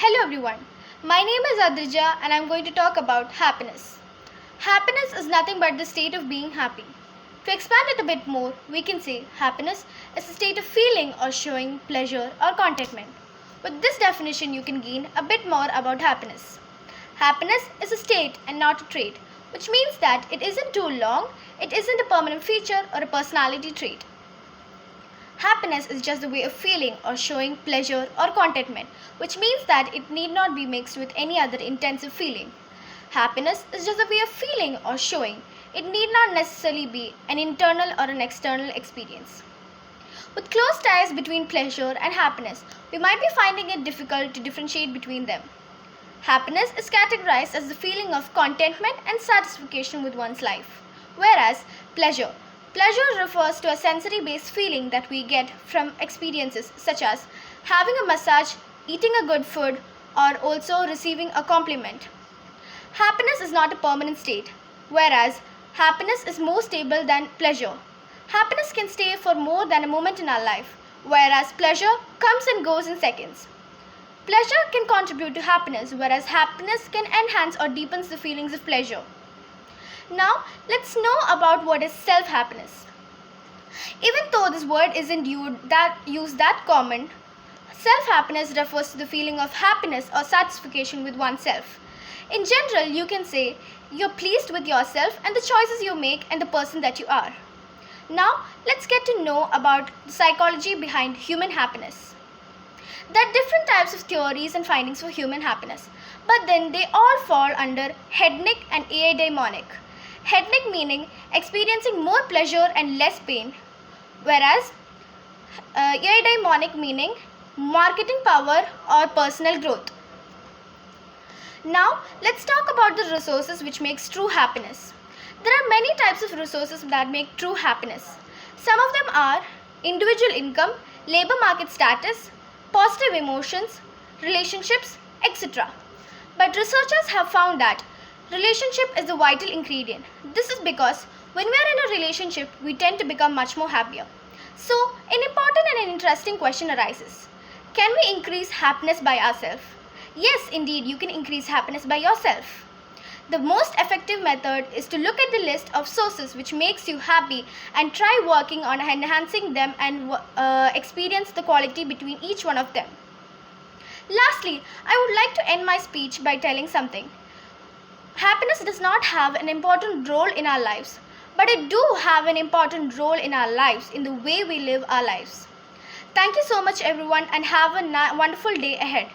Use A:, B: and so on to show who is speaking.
A: Hello everyone, my name is Adrija and I am going to talk about happiness. Happiness is nothing but the state of being happy. To expand it a bit more, we can say happiness is a state of feeling or showing pleasure or contentment. With this definition, you can gain a bit more about happiness. Happiness is a state and not a trait, which means that it isn't too long, it isn't a permanent feature or a personality trait. Happiness is just the way of feeling or showing pleasure or contentment, which means that it need not be mixed with any other intensive feeling. Happiness is just a way of feeling or showing. It need not necessarily be an internal or an external experience. With close ties between pleasure and happiness, we might be finding it difficult to differentiate between them. Happiness is categorized as the feeling of contentment and satisfaction with one's life, whereas pleasure refers to a sensory-based feeling that we get from experiences such as having a massage, eating a good food, or also receiving a compliment. Happiness is not a permanent state, whereas happiness is more stable than pleasure. Happiness can stay for more than a moment in our life, whereas pleasure comes and goes in seconds. Pleasure can contribute to happiness, whereas happiness can enhance or deepen the feelings of pleasure. Now, let's know about what is self-happiness. Even though this word isn't used that common, self-happiness refers to the feeling of happiness or satisfaction with oneself. In general, you can say you're pleased with yourself and the choices you make and the person that you are. Now, let's get to know about the psychology behind human happiness. There are different types of theories and findings for human happiness, but then they all fall under hedonic and eudaimonic. Hedonic meaning experiencing more pleasure and less pain, whereas eudaimonic meaning marketing power or personal growth. Now, let's talk about the resources which makes true happiness. There are many types of resources that make true happiness. Some of them are individual income, labor market status, positive emotions, relationships, etc. But researchers have found that relationship is the vital ingredient. This is because when we are in a relationship, we tend to become much more happier. So, an important and an interesting question arises. Can we increase happiness by ourselves? Yes, indeed, you can increase happiness by yourself. The most effective method is to look at the list of sources which makes you happy and try working on enhancing them and experience the quality between each one of them. Lastly, I would like to end my speech by telling something. Happiness does not have an important role in our lives, but it do have an important role in our lives in the way we live our lives. Thank you so much everyone and have a wonderful day ahead.